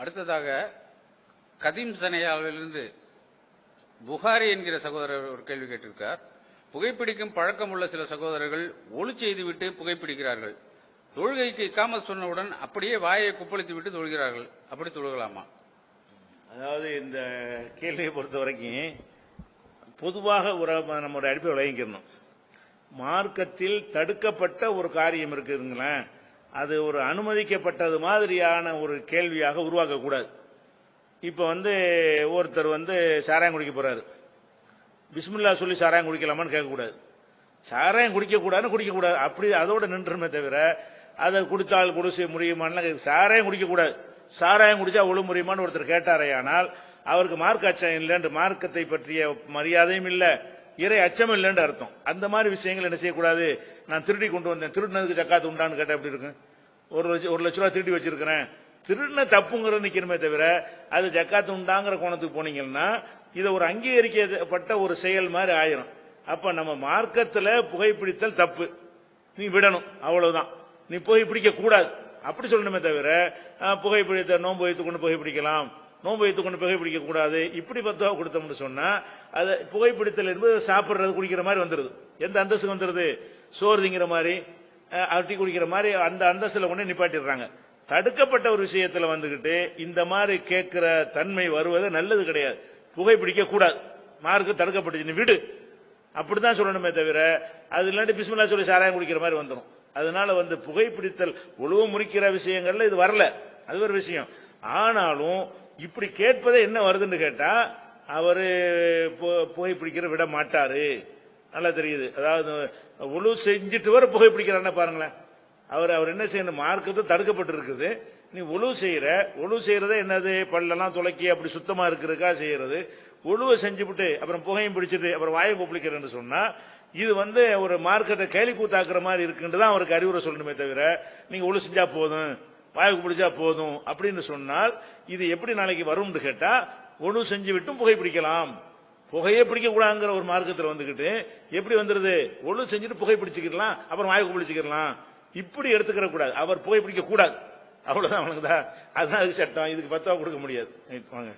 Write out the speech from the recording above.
அடுத்ததாக கதீம் சனையாவிலிருந்து புகாரி என்கிற சகோதரர் ஒரு கேள்வி கேட்டிருக்கார். புகைப்பிடிக்கும் பழக்கம் உள்ள சில சகோதரர்கள் ஒளி செய்துவிட்டு புகைப்பிடிக்கிறார்கள். தொழுகைக்கு இக்காமத் சொன்னவுடன் அப்படியே வாயை குப்பளித்து விட்டு தொழுகிறார்கள். அப்படி தொழுகலாமா? அதாவது இந்த கேள்வியை பொறுத்த வரைக்கும் பொதுவாக ஒரு நம்முடைய அடிப்படை விளங்கிக்கணும். மார்க்கத்தில் தடுக்கப்பட்ட ஒரு காரியம் இருக்குதுங்களேன், அது ஒரு அனுமதிக்கப்பட்டது மாதிரியான ஒரு கேள்வியாக உருவாக்கக்கூடாது. இப்போ ஒருத்தர் சாராயம் குடிக்க போறாரு, பிஸ்மில்லா சொல்லி சாராயம் குடிக்கலாமான்னு கேட்கக்கூடாது. சாராயம் குடிக்கக்கூடாதுன்னு குடிக்கக்கூடாது, அப்படி அதோட நின்றுமே தவிர அதை குடித்தால் குடிசை முடியுமான்னு சாராயம் குடிக்கக்கூடாது. சாராயம் குடிச்சா ஒழு முடியுமான்னு ஒருத்தர் கேட்டாரையானால் அவருக்கு மார்க்க அச்சம் இல்லைன்னு, மார்க்கத்தை பற்றிய மரியாதையும் இல்லை, இறை அச்சம் இல்லைன்னு அர்த்தம். அந்த மாதிரி விஷயங்கள் என்ன செய்யக்கூடாது. நான் திருடி கொண்டு வந்தேன், திருடினதுக்கு ஜக்காத்து உண்டான்னு கேட்டா எப்படி இருக்கு? ஒரு லட்ச ரூபா திருடி வச்சிருக்கிறேன், திருடின தப்புங்கிறது நிக்கணுமே தவிர அது ஜக்காத்து உண்டாங்கிற கோணத்துக்கு போனீங்கன்னா இதை ஒரு அங்கீகரிக்கப்பட்ட ஒரு செயல் மாதிரி ஆயிரும். அப்ப நம்ம மார்க்கத்துல புகைப்பிடித்தல் தப்பு, நீ விடணும், அவ்வளவுதான். நீ புகைப்பிடிக்க கூடாது அப்படி சொல்லணுமே தவிர புகைப்பிடித்த நோன்பு வைத்துக் கொண்டு புகைப்பிடிக்கலாம், நோன்பு வைத்துக் கொண்டு புகைப்பிடிக்க கூடாது, இப்படி பத்துவா கொடுத்தோம்னு சொன்னா அது புகைப்பிடித்தல் என்பது சாப்பிடுறது குடிக்கிற மாதிரி வந்துருது. எந்த அந்தஸ்து வந்துருது? சோறு திங்கிற மாதிரி, டீ குடிக்கிற மாதிரி அந்த அந்தஸ்துல கொண்டு நிப்பாட்டிடுறாங்க. தடுக்கப்பட்ட ஒரு விஷயத்துல இந்த மாதிரி கேட்கிற தன்மை வருவது நல்லது கிடையாது. புகைப்பிடிக்க கூடாது, மார்க்கு தடுக்கப்பட்டு நீ விடு அப்படிதான் சொல்லணுமே தவிர அது இல்லாட்டி பிஸ்மில்லா சொல்லி சாராயம் குடிக்கிற மாதிரி வந்துடும். அதனால புகைப்பிடித்தல் உழவு முறிக்கிற விஷயங்கள்ல இது வரல, அது ஒரு விஷயம். ஆனாலும் இப்படி கேட்பதே என்ன வருதுன்னு கேட்டா அவரு புகைப்பிடிக்கிற விட மாட்டாரு, நல்லா தெரியுது. அதாவது உழு செஞ்சுட்டு வர புகைப்பிடிக்கிறான்னு பாருங்களேன். அவர் என்ன செய்யணும்? மார்க்கத்தை தடுக்கப்பட்டு இருக்குது, நீ ஒழு செய்யறத என்னது? பல்லெல்லாம் துளக்கி அப்படி சுத்தமா இருக்கிறதுக்கா செய்யறது. ஒழுவை செஞ்சுவிட்டு அப்புறம் புகையும் பிடிச்சிட்டு அப்புறம் வாயை கொப்பளிக்கிறேன்னு சொன்னா இது ஒரு மார்க்கத்தை கேலி கூத்தாக்குற மாதிரி இருக்குன்றதான் அவருக்கு அறிவுரை சொல்லணுமே தவிர நீங்க ஒழு செஞ்சா போதும், வாயை பிடிச்சா போதும் அப்படின்னு சொன்னால் இது எப்படி நாளைக்கு வரும்னு கேட்டா ஒழு செஞ்சு விட்டும் புகை பிடிக்கலாம், புகையே பிடிக்க கூடாதுங்கிற ஒரு மார்க்கத்தில் எப்படி வந்துருது? ஒழு செஞ்சுட்டு புகை பிடிச்சிக்கலாம் அப்புறம் வாயை கொப்பளிச்சுக்கலாம், இப்படி எடுத்துக்கிற கூடாது. அவர் புகை பிடிக்க கூடாது, அவ்வளவுதான். அவனுக்குதான் அதுதான் சட்டம், இதுக்கு 10 ரூபா கொடுக்க முடியாது. வாங்க.